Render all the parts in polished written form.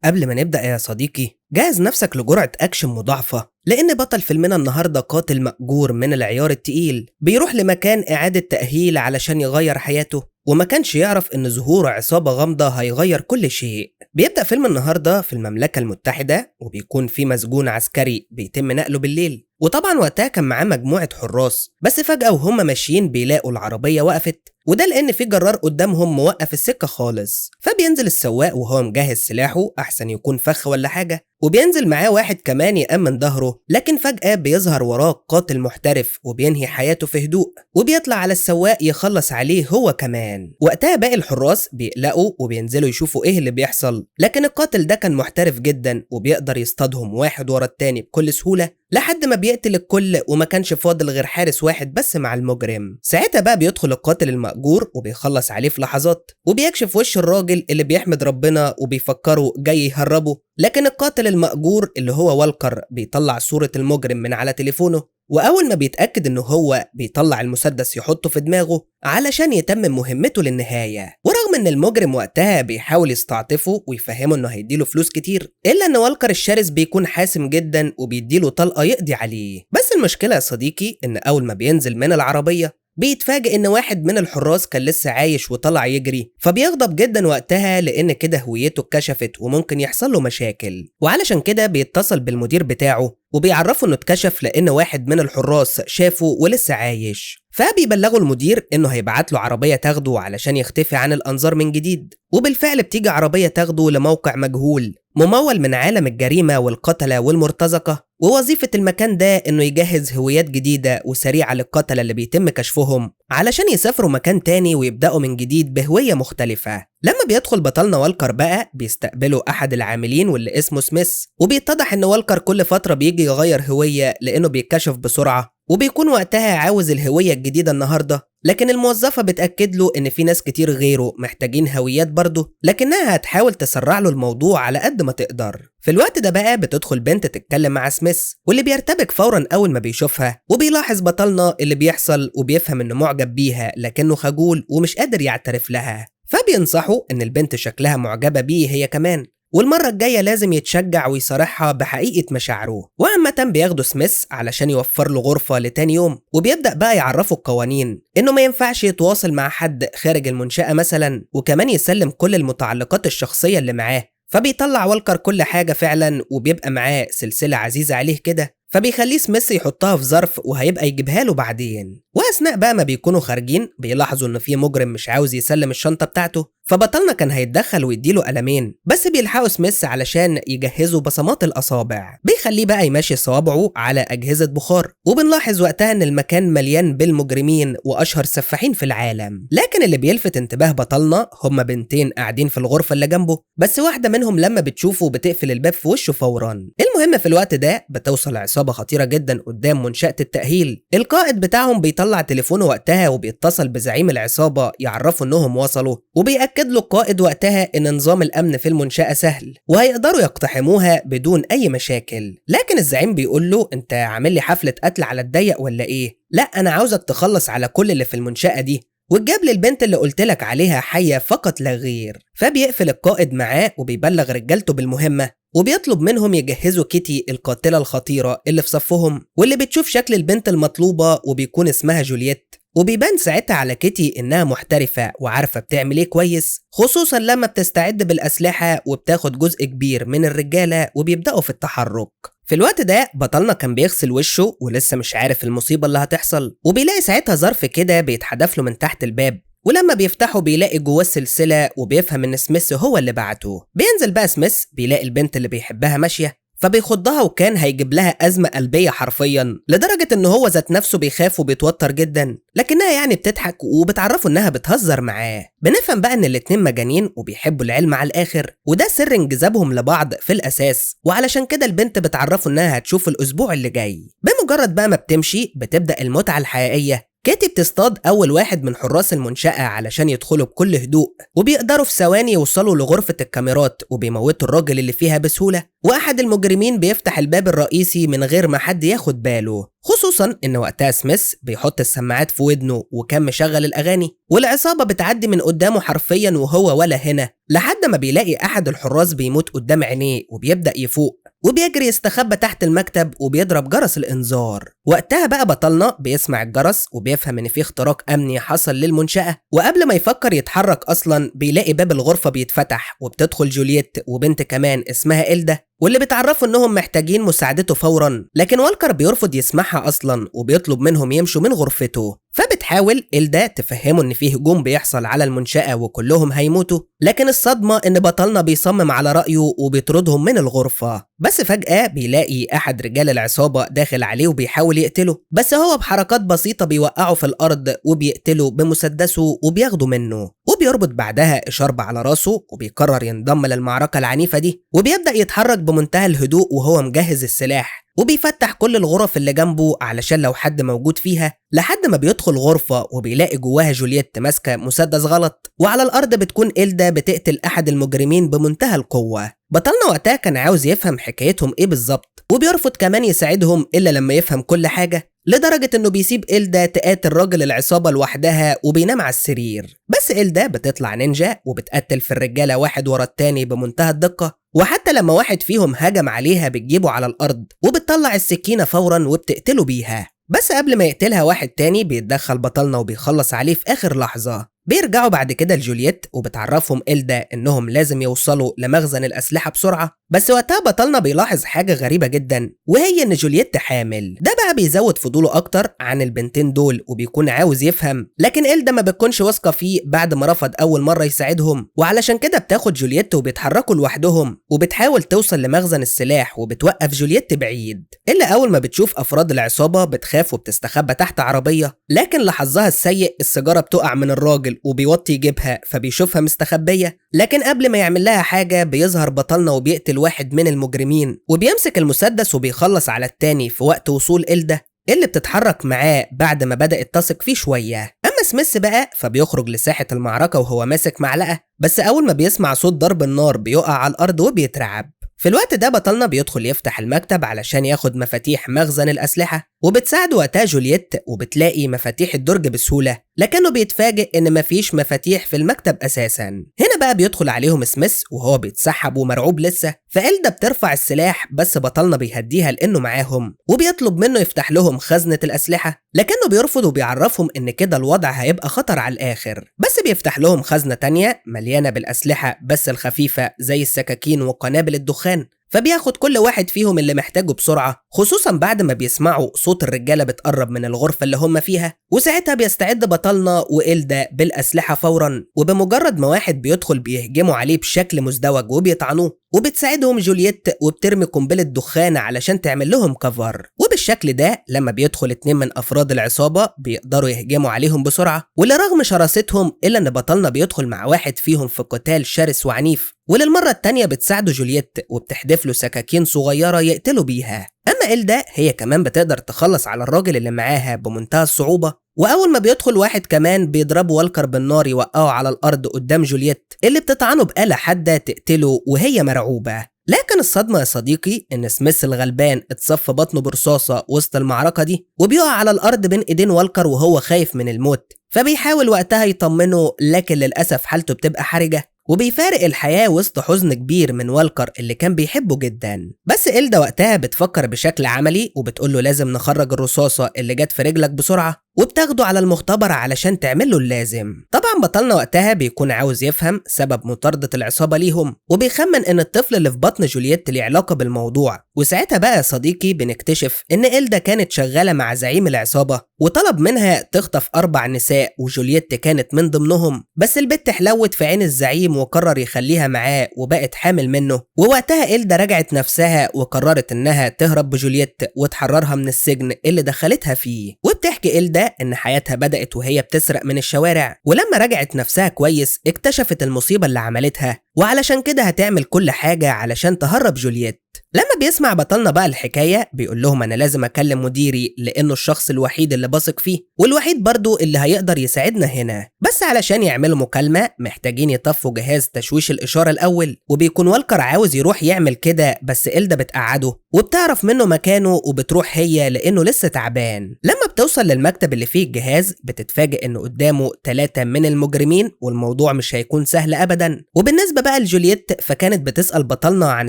قبل ما نبدأ يا صديقي، جهز نفسك لجرعة أكشن مضاعفة، لأن بطل فيلمنا النهاردة قاتل مأجور من العيار التقيل بيروح لمكان إعادة تأهيل علشان يغير حياته، وما كانش يعرف إن ظهور عصابة غامضة هيغير كل شيء. بيبدأ فيلم النهاردة في المملكة المتحدة، وبيكون في مسجون عسكري بيتم نقله بالليل، وطبعا وقتها كان معاه مجموعة حراس، بس فجأة وهم ماشيين بيلاقوا العربية وقفت، وده لأن في جرار قدامهم موقف السكة خالص. فبينزل السواق وهو مجهز سلاحه أحسن يكون فخ ولا حاجة، وبينزل معاه واحد كمان يأمن ظهره، لكن فجأة بيظهر وراه قاتل محترف وبينهي حياته في هدوء، وبيطلع على السواق يخلص عليه هو كمان. وقتها باقي الحراس بيقلقوا وبينزلوا يشوفوا ايه اللي بيحصل، لكن القاتل ده كان محترف جدا وبيقدر يصطادهم واحد ورا التاني بكل سهولة لحد ما بيقتل الكل، وما كانش فاضل غير حارس واحد بس مع المجرم. ساعتها بقى بيدخل القاتل المأجور وبيخلص عليه في لحظات، وبيكشف وش الراجل اللي بيحمد ربنا وبيفكره جاي يهربه، لكن القاتل المأجور اللي هو والكر بيطلع صورة المجرم من على تليفونه، وأول ما بيتأكد إنه هو بيطلع المسدس يحطه في دماغه علشان يتمم مهمته للنهاية. ورغم إن المجرم وقتها بيحاول يستعطفه ويفهمه إنه هيديله فلوس كتير، إلا إن والكر الشرس بيكون حاسم جدا وبيديله طلقة يقضي عليه. بس المشكلة يا صديقي إن أول ما بينزل من العربية بيتفاجئ إن واحد من الحراس كان لسه عايش وطلع يجري، فبيغضب جدا وقتها لأن كده هويته اتكشفت وممكن يحصل له مشاكل، وعلشان كده بيتصل بالمدير بتاعه وبيعرفه إنه اتكشف لأن واحد من الحراس شافه ولسه عايش. فبيبلغوا المدير إنه هيبعت له عربية تاخده علشان يختفي عن الأنظار من جديد، وبالفعل بتيجي عربية تاخده لموقع مجهول ممول من عالم الجريمة والقتلة والمرتزقة، ووظيفة المكان ده إنه يجهز هويات جديدة وسريعة للقتلة اللي بيتم كشفهم علشان يسافروا مكان تاني ويبدأوا من جديد بهوية مختلفة. لما بيدخل بطلنا والكر بقى بيستقبله أحد العاملين واللي اسمه سميث، وبيتضح إن والكر كل فترة بيجي يغير هوية لأنه بيتكشف بسرعة، وبيكون وقتها عاوز الهوية الجديدة النهاردة، لكن الموظفة بتأكد له إن في ناس كتير غيره محتاجين هويات برضه، لكنها هتحاول تسرع له الموضوع على قد ما تقدر. في الوقت ده بقى بتدخل بنت تتكلم مع سميث، واللي بيرتبك فورا أول ما بيشوفها، وبيلاحظ بطلنا اللي بيحصل وبيفهم إنه معجب بيها لكنه خجول ومش قادر يعترف لها. فبينصحوا إن البنت شكلها معجبة بيه هي كمان، والمرة الجاية لازم يتشجع ويصارحها بحقيقة مشاعره. وعامة بياخدوا سميث علشان يوفر له غرفة لتاني يوم، وبيبدأ بقى يعرفوا القوانين إنه ما ينفعش يتواصل مع حد خارج المنشأة مثلا، وكمان يسلم كل المتعلقات الشخصية اللي معاه. فبيطلع والكر كل حاجة فعلا، وبيبقى معاه سلسلة عزيزة عليه كده، فبيخليه سميث يحطها في ظرف وهيبقى يجيبها له بعدين. واثناء بقى ما بيكونوا خارجين بيلاحظوا ان في مجرم مش عاوز يسلم الشنطه بتاعته، فبطلنا كان هيتدخل ويديله قلمين، بس بيلحقوا سميث علشان يجهزوا بصمات الاصابع. بيخليه بقى يمشي صوابعه على اجهزه بخار، وبنلاحظ وقتها ان المكان مليان بالمجرمين واشهر سفاحين في العالم. لكن اللي بيلفت انتباه بطلنا هما بنتين قاعدين في الغرفه اللي جنبه، بس واحده منهم لما بتشوفه بتقفل الباب في وشه فورا. المهم في الوقت ده بتوصل عصابه خطيره جدا قدام منشأة التأهيل. القائد بتاعهم بيطلع تليفونه وقتها وبيتصل بزعيم العصابة يعرفوا انهم وصلوا، وبيأكد له القائد وقتها ان نظام الامن في المنشأة سهل وهيقدروا يقتحموها بدون اي مشاكل. لكن الزعيم بيقول له انت عامل لي حفلة قتل على الضيق ولا ايه؟ لا انا عاوزك تخلص على كل اللي في المنشأة دي وتجاب لي البنت اللي قلتلك عليها حية فقط لا غير. فبيقفل القائد معاه وبيبلغ رجالته بالمهمة، وبيطلب منهم يجهزوا كيتي القاتلة الخطيرة اللي في صفهم، واللي بتشوف شكل البنت المطلوبة وبيكون اسمها جولييت. وبيبان ساعتها على كيتي انها محترفة وعارفة بتعمل ايه كويس، خصوصا لما بتستعد بالاسلحة وبتاخد جزء كبير من الرجالة وبيبدأوا في التحرك. في الوقت ده بطلنا كان بيغسل وشه ولسه مش عارف المصيبة اللي هتحصل، وبيلاقي ساعتها ظرف كده بيتحدف له من تحت الباب، ولما بيفتحه بيلاقي جواه السلسلة وبيفهم ان سميث هو اللي بعته. بينزل بقى سميث بيلاقي البنت اللي بيحبها ماشية، فبيخضها وكان هيجيب لها أزمة قلبية حرفيا، لدرجة ان هو ذات نفسه بيخاف وبيتوتر جدا، لكنها يعني بتضحك وبتعرفه انها بتهزر معاه. بنفهم بقى ان الاتنين مجانين وبيحبوا العلم على الاخر، وده سر انجذابهم لبعض في الاساس، وعلشان كده البنت بتعرفه انها هتشوف الاسبوع اللي جاي. بمجرد بقى ما بتمشي بتبدأ المتعة الحقيقية. كيتي بتصطاد أول واحد من حراس المنشأة علشان يدخلوا بكل هدوء، وبيقدروا في ثواني يوصلوا لغرفة الكاميرات وبيموتوا الراجل اللي فيها بسهولة، وأحد المجرمين بيفتح الباب الرئيسي من غير ما حد ياخد باله، خصوصا إن وقتها سميث بيحط السماعات في ودنه وكان مشغل الأغاني، والعصابة بتعدي من قدامه حرفيا وهو ولا هنا، لحد ما بيلاقي أحد الحراس بيموت قدام عينيه وبيبدأ يفوق وبيجري يستخبى تحت المكتب وبيضرب جرس الإنذار. وقتها بقى بطلنا بيسمع الجرس وبيفهم إن في اختراق أمني حصل للمنشأة، وقبل ما يفكر يتحرك أصلا بيلاقي باب الغرفة بيتفتح وبتدخل جولييت وبنت كمان اسمها إلدا، واللي بتعرفوا إنهم محتاجين مساعدته فورا، لكن والكر بيرفض يسمعها أصلا وبيطلب منهم يمشوا من غرفته. فبتحاول إلدا تفهمه إن فيه هجوم بيحصل على المنشأة وكلهم هيموتوا، لكن الصدمة إن بطلنا بيصمم على رأيه وبيطردهم من الغرفة. بس فجأة بيلاقي أحد رجال العصابة داخل عليه وبيحاول يقتله، بس هو بحركات بسيطة بيوقعه في الأرض وبيقتله بمسدسه وبياخده منه، وبيربط بعدها إشارب على راسه وبيقرر ينضم للمعركة العنيفة دي، وبيبدأ يتحرك بمنتهى الهدوء وهو مجهز السلاح، وبيفتح كل الغرف اللي جنبه علشان لو حد موجود فيها، لحد ما بيدخل غرفة وبيلاقي جواها جولييت ماسكة مسدس غلط، وعلى الأرض بتكون إلدا بتقتل أحد المجرمين بمنتهى القوة. بطلنا وقتها كان عاوز يفهم حكايتهم إيه بالظبط، وبيرفض كمان يساعدهم إلا لما يفهم كل حاجة، لدرجة إنه بيسيب إلدا تقاتل راجل العصابة لوحدها وبينام على السرير. بس إلدا بتطلع نينجا وبتقتل في الرجالة واحد ورا التاني بمنتهى الدقة، وحتى لما واحد فيهم هجم عليها بتجيبه على الأرض وبتطلع السكينة فورا وبتقتله بيها. بس قبل ما يقتلها واحد تاني بيتدخل بطلنا وبيخلص عليه في آخر لحظة. بيرجعوا بعد كده لجولييت وبتعرفهم إلدا إنهم لازم يوصلوا لمخزن الأسلحة بسرعة، بس وقتها بطلنا بيلاحظ حاجة غريبة جدا، وهي إن جولييت حامل. ده بقى بيزود فضوله أكتر عن البنتين دول وبيكون عاوز يفهم، لكن إلدا ما بتكونش واثقة فيه بعد ما رفض أول مرة يساعدهم، وعلشان كده بتاخد جولييت وبيتحركوا لوحدهم وبتحاول توصل لمخزن السلاح وبتوقف جولييت بعيد. إلا أول ما بتشوف أفراد العصابة بتخاف وبتستخبى تحت عربية، لكن لحظها السيء السيجارة بتقع من الراجل وبيوطي يجيبها فبيشوفها مستخبية، لكن قبل ما يعمل لها حاجة بيظهر بطلنا وبيقتل واحد من المجرمين وبيمسك المسدس وبيخلص على التاني في وقت وصول إلدا اللي بتتحرك معاه بعد ما بدأت تثق فيه شوية. أما سميث بقى فبيخرج لساحة المعركة وهو ماسك معلقة، بس أول ما بيسمع صوت ضرب النار بيقع على الأرض وبيترعب. في الوقت ده بطلنا بيدخل يفتح المكتب علشان ياخد مفاتيح مخزن الأسلحة، وبتساعده وقتها جولييت وبتلاقي مفاتيح الدرج بسهولة، لكنه بيتفاجئ إن مفيش مفاتيح في المكتب أساسا. هنا بقى بيدخل عليهم سميث وهو بيتسحب ومرعوب لسه، فإلدا بترفع السلاح بس بطلنا بيهديها لأنه معاهم وبيطلب منه يفتح لهم خزنة الأسلحة، لكنه بيرفض وبيعرفهم إن كده الوضع هيبقى خطر على الآخر. بس بيفتح لهم خزنة تانية مليانة بالأسلحة بس الخفيفة زي السكاكين وقنابل الدخان، فبياخد كل واحد فيهم اللي محتاجه بسرعة، خصوصا بعد ما بيسمعوا صوت الرجالة بتقرب من الغرفة اللي هم فيها، وساعتها بيستعد بطلنا وإلدا بالأسلحة فورا، وبمجرد ما واحد بيدخل بيهجموا عليه بشكل مزدوج وبيطعنوه، وبتساعدهم جولييت وبترمي قنبلة دخان علشان تعمل لهم كفر. وبالشكل ده لما بيدخل 2 من أفراد العصابة بيقدروا يهجموا عليهم بسرعة، ولرغم شراستهم إلا إن بطلنا بيدخل مع واحد فيهم في قتال شرس وعنيف، وللمرة التانية بتساعده جولييت وبتحدف له سكاكين صغيرة يقتلوا بيها. أما إلدا هي كمان بتقدر تخلص على الراجل اللي معاها بمنتهى الصعوبة، وأول ما بيدخل واحد كمان بيضربه والكر بالنار يوقعه على الأرض قدام جولييت اللي بتطعنه بآلة حادة تقتله وهي مرعوبة. لكن الصدمة يا صديقي إن سميث الغلبان اتصف بطنه برصاصة وسط المعركة دي وبيقع على الأرض بين إيدين والكر وهو خايف من الموت، فبيحاول وقتها يطمنه، لكن للأسف حالته بتبقى حرجة وبيفارق الحياة وسط حزن كبير من والكر اللي كان بيحبه جدا. بس إلدا وقتها بتفكر بشكل عملي وبتقوله لازم نخرج الرصاصة اللي جت في رجلك بسرعة، وبتاخده على المختبر علشان تعمله اللازم. طبعا بطلنا وقتها بيكون عاوز يفهم سبب مطاردة العصابة ليهم، وبيخمن ان الطفل اللي في بطن جولييت ليه علاقة بالموضوع، وساعتها بقى يا صديقي بنكتشف ان إلدا كانت شغالة مع زعيم العصابة وطلب منها تخطف 4 نساء وجولييت كانت من ضمنهم، بس البت حلوت في عين الزعيم وقرر يخليها معاه وبقت حامل منه. ووقتها إلدا رجعت نفسها وقررت انها تهرب بجولييت وتحررها من السجن اللي دخلتها فيه. وبتحكي إلدا إن حياتها بدأت وهي بتسرق من الشوارع، ولما رجعت نفسها كويس اكتشفت المصيبة اللي عملتها، وعلشان كده هتعمل كل حاجة علشان تهرب جولييت. لما بيسمع بطلنا بقى الحكاية بيقول لهم أنا لازم أكلم مديري لأنه الشخص الوحيد اللي بثق فيه والوحيد برضو اللي هيقدر يساعدنا هنا. بس علشان يعملوا مكالمة محتاجين يطفوا جهاز تشويش الإشارة الأول، وبيكون والكر عاوز يروح يعمل كده بس إلدا بتقعده وبتعرف منه مكانه وبتروح هي لأنه لسه تعبان. لما بتوصل للمكتب اللي فيه الجهاز بتتفاجئ إنه قدامه 3 من المجرمين والموضوع مش هيكون سهل أبدا. وبالنسبة بقى لجولييت فكانت بتسأل بطلنا عن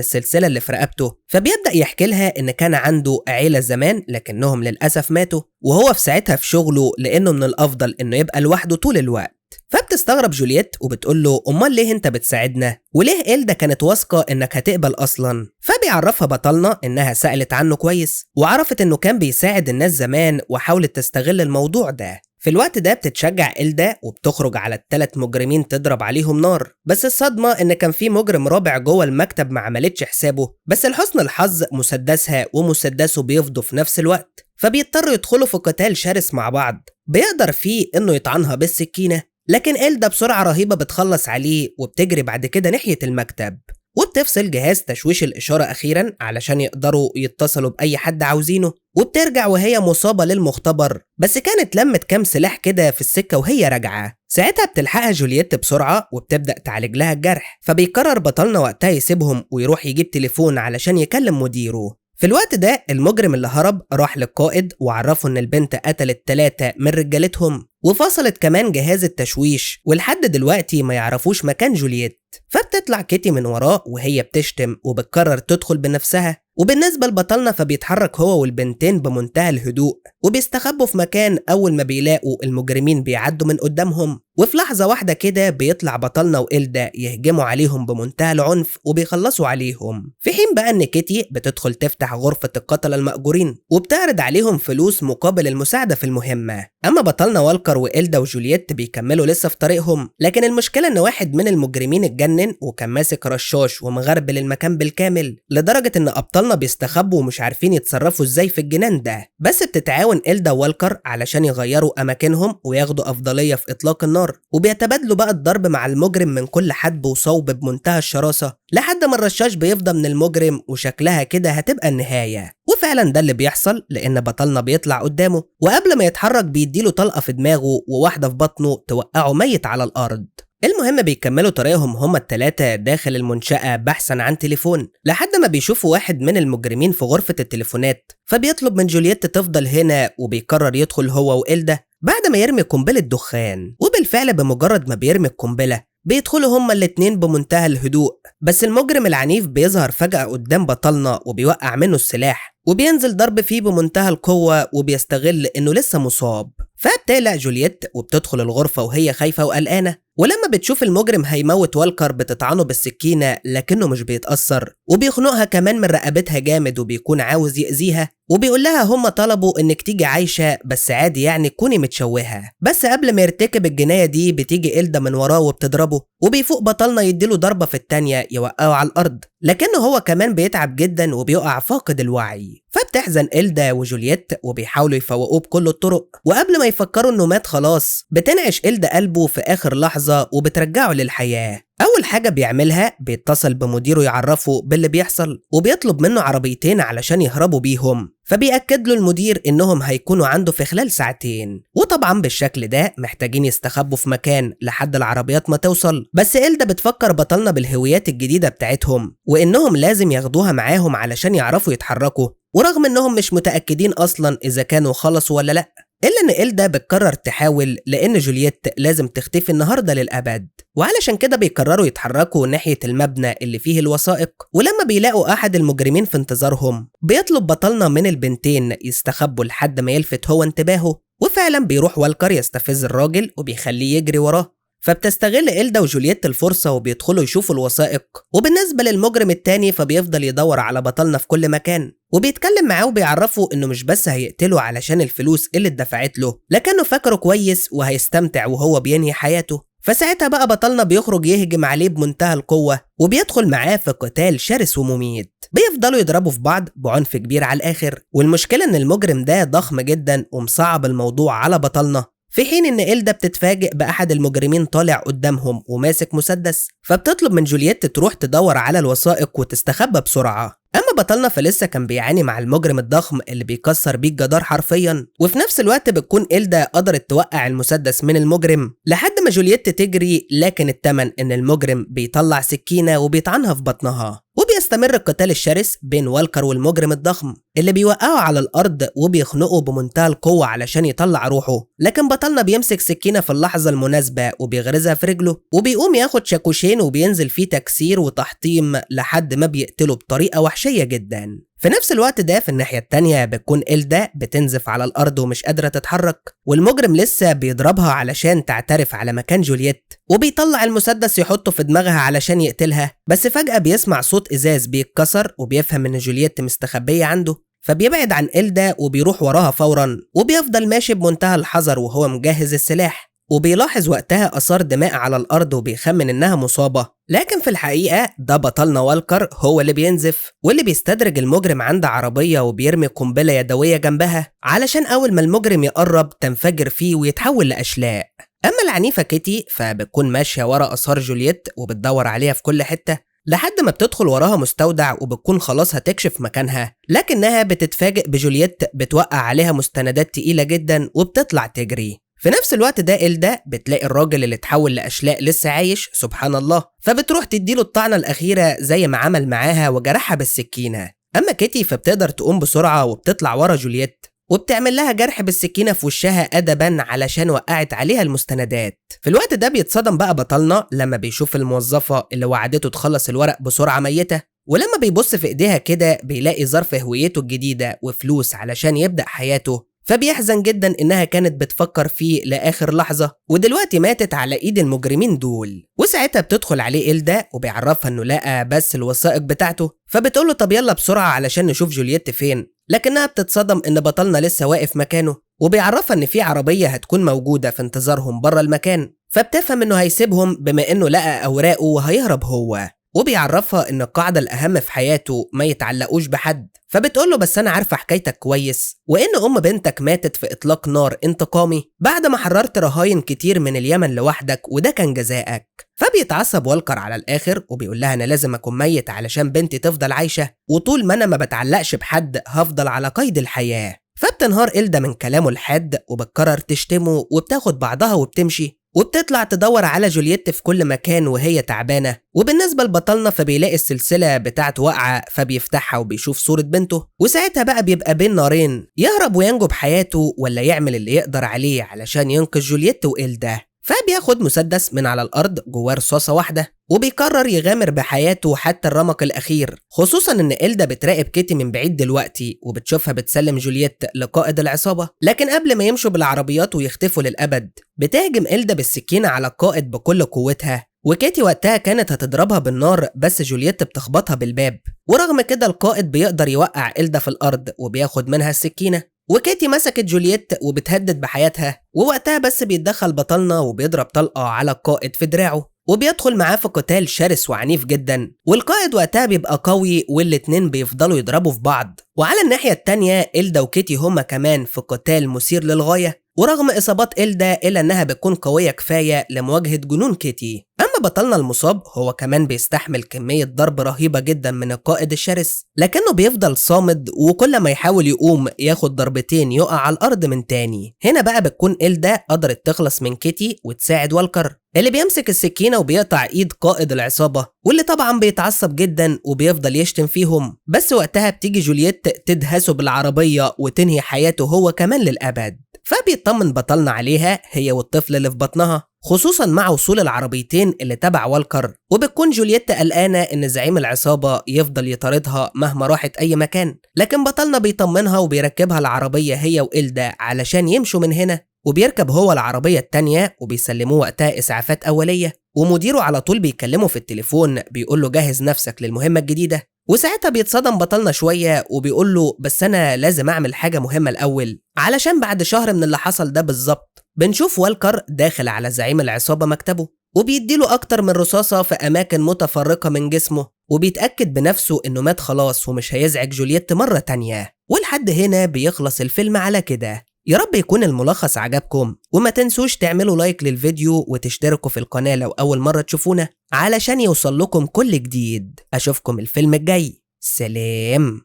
السلسلة اللي في رقبته، فبيبدأ يحكي لها إن كان عنده عيلة زمان لكنهم للأسف ماتوا، وهو في ساعتها في شغله لأنه من الأفضل إنه يبقى لوحده طول الوقت. فبتستغرب جولييت وبتقول له أمال ليه أنت بتساعدنا؟ وليه إلدا كانت واثقة إنك هتقبل أصلا؟ فبيعرفها بطلنا إنها سألت عنه كويس وعرفت إنه كان بيساعد الناس زمان وحاولت تستغل الموضوع ده. في الوقت ده بتتشجع إلدا وبتخرج على ال3 مجرمين تضرب عليهم نار، بس الصدمة إن كان في مجرم رابع جوه المكتب ما عملتش حسابه، بس لحسن الحظ مسدسها ومسدسه بيفضوا في نفس الوقت، فبيضطروا يدخلوا في قتال شرس مع بعض. بيقدر فيه إنه يطعنها بالسكينة، لكن إلدا بسرعة رهيبة بتخلص عليه وبتجري بعد كده ناحية المكتب، وبتفصل جهاز تشويش الإشارة أخيرا علشان يقدروا يتصلوا بأي حد عاوزينه، وبترجع وهي مصابة للمختبر، بس كانت لمت كام سلاح كده في السكة وهي راجعة. ساعتها بتلحقها جولييت بسرعة وبتبدأ تعالج لها الجرح، فبيقرر بطلنا وقتها يسيبهم ويروح يجيب تليفون علشان يكلم مديره. في الوقت ده المجرم اللي هرب راح للقائد وعرفه ان البنت قتلت 3 من رجالتهم وفصلت كمان جهاز التشويش، ولحد دلوقتي ما يعرفوش مكان جولييت. فبتطلع كيتي من وراه وهي بتشتم وبتقرر تدخل بنفسها. وبالنسبة لبطلنا فبيتحرك هو والبنتين بمنتهى الهدوء وبيستخبوا في مكان أول ما بيلاقوا المجرمين بيعدوا من قدامهم، وفي لحظة واحدة كده بيطلع بطلنا وإلدا يهجموا عليهم بمنتهى العنف وبيخلصوا عليهم، في حين بقى إن كيتي بتدخل تفتح غرفة القتلة المأجورين وبتعرض عليهم فلوس مقابل المساعدة في المهمة. أما بطلنا والكر وإلدا وجولييت بيكملوا لسه في طريقهم، لكن المشكلة إن واحد من المجرمين اتجنن وكان ماسك رشاش ومغربل المكان بالكامل، لدرجة إن أبطالنا بيستخبوا ومش عارفين يتصرفوا إزاي في الجنان ده. بس بتتعاون إلدا ووالكر علشان يغيروا أماكنهم وياخدوا أفضلية في إطلاق النار، وبيتبادلوا بقى الضرب مع المجرم من كل حدب وصوب بمنتهى الشراسة لحد ما الرشاش بيفضى من المجرم وشكلها كده هتبقى النهاية. وفعلا ده اللي بيحصل، لأن بطلنا بيطلع قدامه وقبل ما يتحرك بيديله طلقة في دماغه وواحدة في بطنه توقعه ميت على الأرض. المهم بيكملوا طريقهم هما ال3 داخل المنشأة بحثا عن تليفون لحد ما بيشوفوا واحد من المجرمين في غرفة التليفونات، فبيطلب من جولييت تفضل هنا وبيقرر يدخل هو وإلدا بعد ما يرمي قنبلة دخان. وبالفعل بمجرد ما بيرمي القنبلة بيدخلوا هما الاتنين بمنتهى الهدوء، بس المجرم العنيف بيظهر فجأة قدام بطلنا وبيوقع منه السلاح وبينزل ضرب فيه بمنتهى القوة وبيستغل انه لسه مصاب. فبتقلق جولييت وبتدخل الغرفة وهي خايفة وقلقانة، ولما بتشوف المجرم هيموت والكر بتطعنه بالسكينة لكنه مش بيتأثر، وبيخنقها كمان من رقبتها جامد وبيكون عاوز يأذيها، وبيقول لها هم طلبوا انك تيجي عايشة بس عادي يعني تكوني متشوهة. بس قبل ما يرتكب الجناية دي بتيجي إلدا من وراه وبتضربه، وبيفوق بطلنا يديله ضربة في التانية يوقعه على الأرض، لكنه هو كمان بيتعب جدا وبيقع فاقد الوعي. فبتحزن إلدا وجولييت وبيحاولوا يفوقوه بكل الطرق، وقبل ما يفكروا انه مات خلاص بتنعش إلدا قلبه في آخر لحظة وبترجعه للحياة. أول حاجة بيعملها بيتصل بمديره يعرفه باللي بيحصل وبيطلب منه عربيتين علشان يهربوا بيهم، فبيأكد له المدير إنهم هيكونوا عنده في خلال ساعتين. وطبعا بالشكل ده محتاجين يستخبوا في مكان لحد العربيات ما توصل، بس إلدا بتفكر بطلنا بالهويات الجديدة بتاعتهم وإنهم لازم ياخدوها معاهم علشان يعرفوا يتحركوا، ورغم إنهم مش متأكدين أصلا إذا كانوا خلصوا ولا لأ، إلا إن إلدا بتقرر تحاول لأن جولييت لازم تختفي النهاردة للأبد. وعلشان كده بيقرروا يتحركوا ناحية المبنى اللي فيه الوثائق، ولما بيلاقوا أحد المجرمين في انتظارهم بيطلب بطلنا من البنتين يستخبوا لحد ما يلفت هو انتباهه، وفعلا بيروح والكر يستفز الراجل وبيخليه يجري وراه. فبتستغل إلدا وجولييت الفرصة وبيدخلوا يشوفوا الوثائق، وبالنسبة للمجرم التاني فبيفضل يدور على بطلنا في كل مكان وبيتكلم معاه وبيعرفه انه مش بس هيقتله علشان الفلوس اللي اتدفعت له، لكنه فاكره كويس وهيستمتع وهو بينهي حياته. فساعتها بقى بطلنا بيخرج يهجم عليه بمنتهى القوة وبيدخل معاه في قتال شرس ومميت، بيفضلوا يضربوا في بعض بعنف كبير على الآخر. والمشكلة ان المجرم ده ضخم جدا ومصعب الموضوع على بطلنا، في حين ان إلدا بتتفاجئ بأحد المجرمين طالع قدامهم وماسك مسدس، فبتطلب من جولييت تروح تدور على الوثائق وتستخبى بسرعة. اما بطلنا فلسه كان بيعاني مع المجرم الضخم اللي بيكسر بيه الجدار حرفيا، وفي نفس الوقت بتكون إلدا قدرت توقع المسدس من المجرم لحد ما جولييت تجري، لكن التمن ان المجرم بيطلع سكينة وبيطعنها في بطنها. وبيستمر القتال الشرس بين والكر والمجرم الضخم اللي بيوقعه على الأرض وبيخنقه بمنتهى القوة علشان يطلع روحه، لكن بطلنا بيمسك سكينة في اللحظة المناسبة وبيغرزها في رجله، وبيقوم ياخد شاكوشين وبينزل فيه تكسير وتحطيم لحد ما بيقتله بطريقة وحشية جدا. في نفس الوقت ده في الناحية التانية بتكون إلدا بتنزف على الأرض ومش قادرة تتحرك، والمجرم لسه بيضربها علشان تعترف على مكان جولييت، وبيطلع المسدس يحطه في دماغها علشان يقتلها، بس فجأة بيسمع صوت إزاز بيتكسر وبيفهم إن جولييت مستخبية عنده، فبيبعد عن إلدا وبيروح وراها فورا، وبيفضل ماشي بمنتهى الحذر وهو مجهز السلاح، وبيلاحظ وقتها آثار دماء على الأرض وبيخمن إنها مصابة، لكن في الحقيقة ده بطلنا والكر هو اللي بينزف، واللي بيستدرج المجرم عند عربية وبيرمي قنبلة يدوية جنبها علشان أول ما المجرم يقرب تنفجر فيه ويتحول لأشلاء. أما العنيفة كيتي فبتكون ماشية ورا آثار جولييت وبتدور عليها في كل حتة لحد ما بتدخل وراها مستودع وبتكون خلاص هتكشف مكانها، لكنها بتتفاجئ بجولييت بتوقع عليها مستندات تقيلة جدا وبتطلع تجري. في نفس الوقت ده إلدا بتلاقي الراجل اللي اتحول لأشلاء لسه عايش سبحان الله، فبتروح تديله الطعنة الأخيرة زي ما عمل معاها وجرحها بالسكينة. أما كيتي فبتقدر تقوم بسرعة وبتطلع ورا جولييت وبتعمل لها جرح بالسكينة في وشها أدبا علشان وقعت عليها المستندات. في الوقت ده بيتصدم بقى بطلنا لما بيشوف الموظفة اللي وعدته تخلص الورق بسرعة ميتة، ولما بيبص في إيديها كده بيلاقي ظرف هويته الجديدة وفلوس علشان يبدأ حياته، فبيحزن جدا إنها كانت بتفكر فيه لآخر لحظة ودلوقتي ماتت على إيد المجرمين دول. وساعتها بتدخل عليه إلدا وبيعرفها إنه لقى بس الوثائق بتاعته، فبتقوله طب يلا بسرعة علشان نشوف جولييت فين، لكنها بتصدم إن بطلنا لسه واقف مكانه، وبيعرفها إن في عربية هتكون موجودة في انتظارهم بره المكان، فبتفهم إنه هيسيبهم بما إنه لقى أوراقه وهيهرب هو، وبيعرفها إن القاعدة الأهم في حياته ما يتعلقوش بحد، فبتقوله بس أنا عارفة حكايتك كويس وإن أم بنتك ماتت في إطلاق نار انتقامي بعد ما حررت رهاين كتير من اليمن لوحدك وده كان جزائك. فبيتعصب والكر على الآخر وبيقول لها أنا لازم أكون ميت علشان بنتي تفضل عايشة، وطول ما أنا ما بتعلقش بحد هفضل على قيد الحياة. فبتنهار إلدا من كلامه الحاد وبتقرر تشتمه وبتاخد بعضها وبتمشي، وبتطلع تدور على جولييت في كل مكان وهي تعبانة. وبالنسبة لبطلنا فبيلاقي السلسلة بتاعت وقعة فبيفتحها وبيشوف صورة بنته، وساعتها بقى بيبقى بين نارين يهرب وينجو بحياته ولا يعمل اللي يقدر عليه علشان ينقذ جولييت وإلدا. فبياخد مسدس من على الأرض جواه رصاصة واحدة وبيقرر يغامر بحياته حتى الرمق الأخير، خصوصا إن إلدا بتراقب كيتي من بعيد دلوقتي وبتشوفها بتسلم جولييت لقائد العصابة، لكن قبل ما يمشوا بالعربيات ويختفوا للأبد بتهجم إلدا بالسكينة على القائد بكل قوتها، وكيتي وقتها كانت هتضربها بالنار بس جولييت بتخبطها بالباب، ورغم كده القائد بيقدر يوقع إلدا في الأرض وبياخد منها السكينة، وكيتي مسكت جولييت وبتهدد بحياتها، ووقتها بس بيتدخل بطلنا وبيضرب طلقة على القائد في دراعه وبيدخل معاه في قتال شرس وعنيف جدا، والقائد وقتها بيبقى قوي والاتنين بيفضلوا يضربوا في بعض. وعلى الناحية التانية إلدا وكيتي هما كمان في قتال مثير للغاية، ورغم إصابات إلدا إلا إنها بتكون قوية كفاية لمواجهة جنون كيتي. أما بطلنا المصاب هو كمان بيستحمل كمية ضرب رهيبة جدا من القائد الشرس، لكنه بيفضل صامد وكل ما يحاول يقوم ياخد ضربتين يقع على الأرض من تاني. هنا بقى بتكون إلدا قدرت تخلص من كيتي وتساعد والكر اللي بيمسك السكينة وبيقطع إيد قائد العصابة، واللي طبعا بيتعصب جدا وبيفضل يشتم فيهم، بس وقتها بتيجي جولييت تدهسه بالعربية وتنهي حياته هو كمان للأبد. فبيطمن بطلنا عليها هي والطفل اللي في بطنها، خصوصا مع وصول العربيتين اللي تبع والكر، وبتكون جولييت قلقانة ان زعيم العصابة يفضل يطاردها مهما راحت اي مكان، لكن بطلنا بيطمنها وبيركبها العربية هي وإلدا علشان يمشوا من هنا، وبيركب هو العربية التانية وبيسلموه وقتها إسعافات أولية، ومديره على طول بيكلمه في التليفون بيقول له جهز نفسك للمهمة الجديدة. وساعتها بيتصدم بطلنا شوية وبيقول له بس أنا لازم أعمل حاجة مهمة الأول، علشان بعد شهر من اللي حصل ده بالظبط بنشوف والكر داخل على زعيم العصابة مكتبه وبيديله أكتر من رصاصة في أماكن متفرقة من جسمه، وبيتأكد بنفسه إنه مات خلاص ومش هيزعج جولييت مرة تانية. ولحد هنا بيخلص الفيلم على كده. يا رب يكون الملخص عجبكم، وما تنسوش تعملوا لايك للفيديو وتشتركوا في القناة لو أول مرة تشوفونا علشان يوصل لكم كل جديد. أشوفكم الفيلم الجاي. سلام.